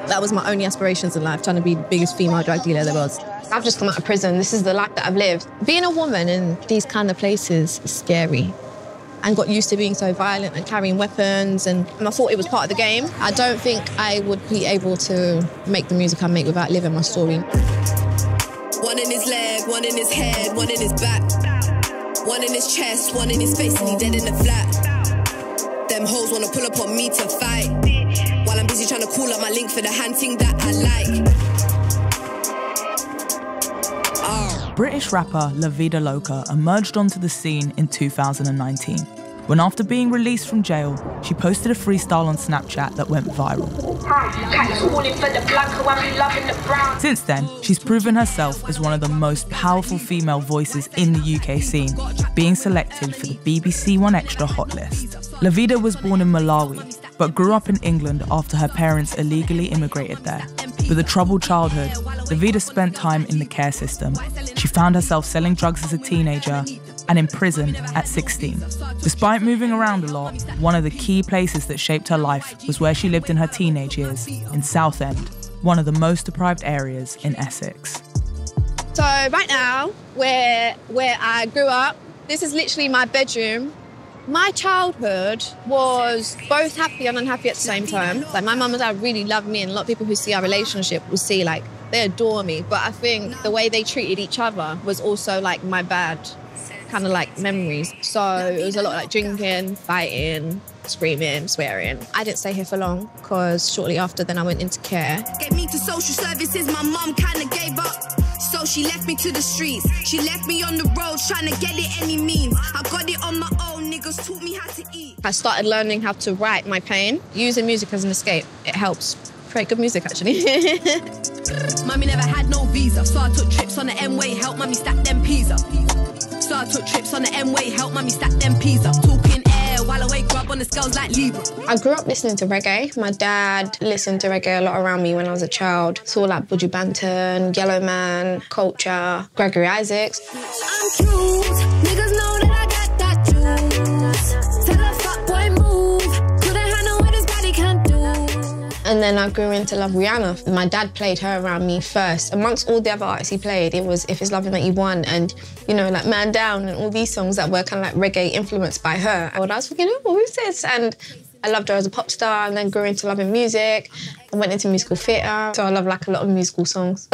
That was my only aspirations in life, trying to be the biggest female drug dealer there was. I've just come out of prison. This is the life that I've lived. Being a woman in these kind of places is scary. And got used to being so violent and carrying weapons, and I thought it was part of the game. I don't think I would be able to make the music I make without living my story. One in his leg, one in his head, one in his back. One in his chest, one in his face, and he dead in the flat. Them hoes wanna pull up on me to fight, while I'm busy trying to call up my link for the hunting that I like. British rapper La Vida Loca emerged onto the scene in 2019, when after being released from jail, she posted a freestyle on Snapchat that went viral. Since then, she's proven herself as one of the most powerful female voices in the UK scene, being selected for the BBC One Extra Hot List. La Vida was born in Malawi, but grew up in England after her parents illegally immigrated there. With a troubled childhood, La Vida spent time in the care system. She found herself selling drugs as a teenager and in prison at 16. Despite moving around a lot, one of the key places that shaped her life was where she lived in her teenage years, in Southend, one of the most deprived areas in Essex. So right now, where I grew up, this is literally my bedroom. My childhood was both happy and unhappy at the same time. Like, my mum and dad really loved me, and a lot of people who see our relationship will see, like, they adore me. But I think the way they treated each other was also, like, my bad kind of, like, memories. So it was a lot of, like, drinking, fighting, screaming, swearing. I didn't stay here for long, because shortly after then I went into care. Get me to social services, my mum kind of gave up. So she left me to the streets. She left me on the road, trying to get it any means. I got it on my own, niggas taught me how to eat. I started learning how to write my pain, using music as an escape. It helps create good music, actually. Mummy never had no visa, so I took trips on the M-way, help mummy stack them peas up. So I took trips on the M-way, help mummy stack them peas up. Talking air while I wake up on the scales like Libra. I grew up listening to reggae. My dad listened to reggae a lot around me when I was a child. Saw like Buju Banton, Yellow Man, Culture, Gregory Isaacs. I'm cute, niggas know that I got that juice. Tell a fuckboy move, couldn't handle what his body can do. And then I grew into love Rihanna. My dad played her around me first. Amongst all the other artists he played, it was If It's Loving That You Want and, you know, like Man Down and all these songs that were kind of like reggae influenced by her. And I was thinking, oh, who's this? And I loved her as a pop star, and then grew into loving music. I went into musical theatre, so I love like a lot of musical songs.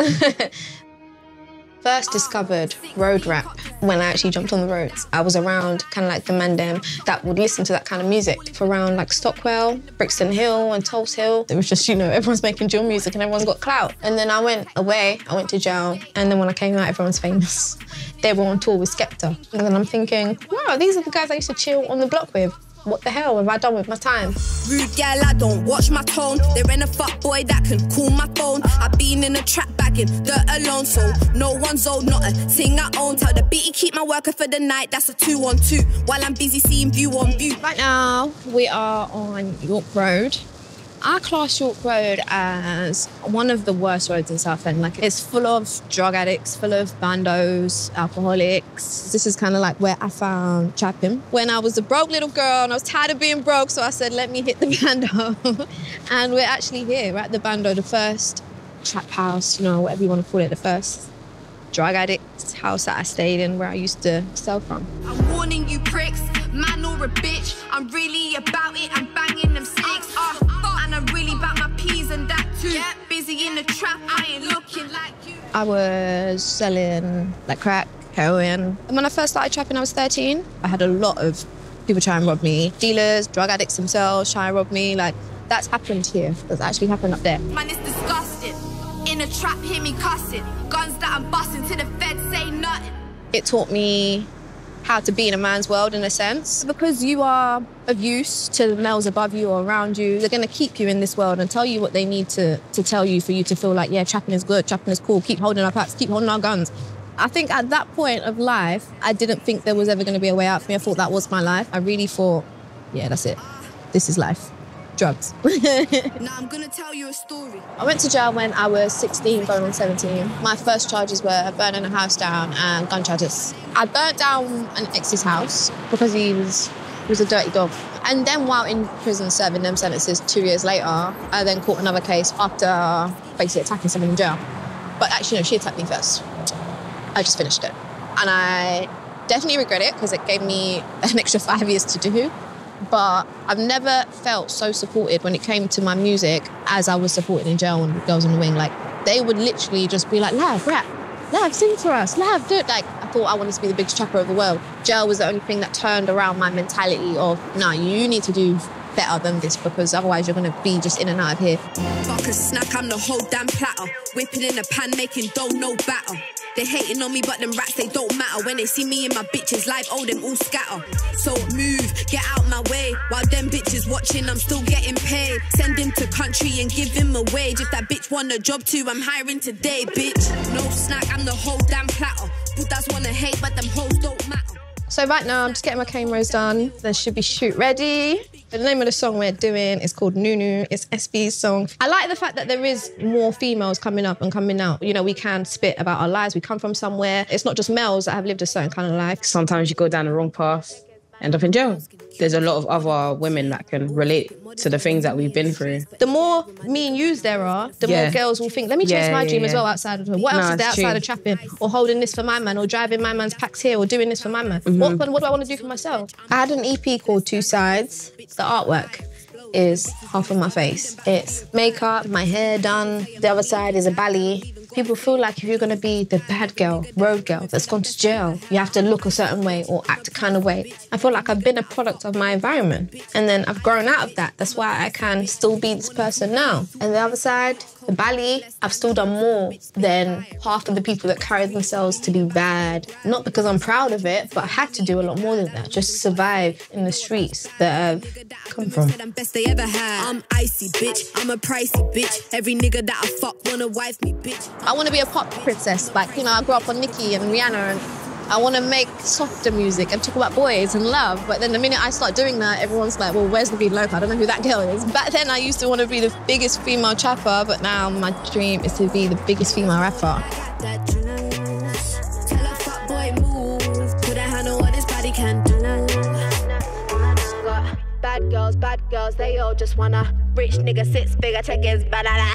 First discovered road rap when I actually jumped on the roads. I was around kind of like the man them that would listen to that kind of music. For around like Stockwell, Brixton Hill and Tulse Hill. It was just, you know, everyone's making drill music and everyone's got clout. And then I went away, I went to jail, and then when I came out, everyone's famous. They were on tour with Skepta. And then I'm thinking, wow, these are the guys I used to chill on the block with. What the hell have I done with my time? Rude gal, I don't watch my tone. There ain't a fuckboy that can call my phone. I've been in a trap bagging dirt alone, so no one's old, not a thing I own. Tell the beatie keep my worker for the night, that's a 2-on-2. While I'm busy seeing view on view. Right now, we are on York Road. I class York Road as one of the worst roads in Southend. Like, it's full of drug addicts, full of bandos, alcoholics. This is kind of like where I found trapping. When I was a broke little girl and I was tired of being broke, so I said, let me hit the bando. And we're actually here, we're at the bando, the first trap house, you know, whatever you want to call it, the first drug addict house that I stayed in, where I used to sell from. I'm warning you pricks, man or a bitch. I'm really about it, I'm banging them six. And I'm really about my P's and that too. Yeah. Busy in the trap, I ain't looking like you. I was selling like crack, heroin. And when I first started trapping, I was 13. I had a lot of people try and rob me. Dealers, drug addicts themselves try and rob me. Like, that's happened here. That's actually happened up there. Man, it's disgusting. In a trap, hear me cussing. Guns that I'm busting to the feds say nothing. It taught me how to be in a man's world, in a sense. Because you are of use to the males above you or around you, they're going to keep you in this world and tell you what they need to tell you for you to feel like, yeah, trapping is good, trapping is cool, keep holding our packs, keep holding our guns. I think at that point of life, I didn't think there was ever going to be a way out for me. I thought that was my life. I really thought, yeah, that's it. This is life. Drugs. Now I'm gonna tell you a story. I went to jail when I was 16, going on 17. My first charges were burning a house down and gun charges. I burnt down an ex's house because he was a dirty dog. And then while in prison serving them sentences 2 years later, I then caught another case after basically attacking someone in jail. But actually, no, she attacked me first. I just finished it. And I definitely regret it because it gave me an extra 5 years to do. But I've never felt so supported when it came to my music as I was supported in jail when Girls on the Wing. Like, they would literally just be like, Lav, rap. Lav, sing for us. Lav, do it. Like, I thought I wanted to be the biggest trapper of the world. Jail was the only thing that turned around my mentality of, no, you need to do better than this because otherwise you're going to be just in and out of here. Fuck a snack, I'm the whole damn platter. Whipping in a pan, making dough, no batter. They hating on me, but them rats, they don't matter. When they see me in my bitches live, oh, them all scatter. So move, get out my way. While them bitches watching, I'm still getting paid. Send him to country and give him a wage. If that bitch want a job too, I'm hiring today, bitch. No snack, I'm the whole damn platter. Buddhas wanna hate, but them hoes don't matter. So right now, I'm just getting my cameras done. There should be shoot ready. The name of the song we're doing is called Nunu. It's SB's song. I like the fact that there is more females coming up and coming out. You know, we can spit about our lives. We come from somewhere. It's not just males that have lived a certain kind of life. Sometimes you go down the wrong path, end up in jail. There's a lot of other women that can relate to the things that we've been through. The more me and yous there are, the more girls will think, let me chase my dream as well outside of her. What else is there outside of trapping? Or holding this for my man, or driving my man's packs here, or doing this for my man. What do I want to do for myself? I had an EP called Two Sides. The artwork is half of my face. It's makeup, my hair done. The other side is a belly. People feel like if you're going to be the bad girl, road girl that's gone to jail, you have to look a certain way or act a kind of way. I feel like I've been a product of my environment and then I've grown out of that. That's why I can still be this person now. And the other side, the Bali, I've still done more than half of the people that carry themselves to be bad. Not because I'm proud of it, but I had to do a lot more than that just to survive in the streets that I've come from. Best they ever had. I'm icy, bitch. I'm a pricey bitch. Every nigga that I fuck wanna wife me, bitch. I want to be a pop princess. Like, you know, I grew up on Nicki and Rihanna and I want to make softer music and talk about boys and love. But then the minute I start doing that, everyone's like, well, where's Nabila Lopa? I don't know who that girl is. Back then, I used to want to be the biggest female trapper, but now my dream is to be the biggest female rapper. Tell a fuck boy move. Put a hand on what his body can do. Bad girls, they all just wanna. Rich nigga 6 figure check his banana.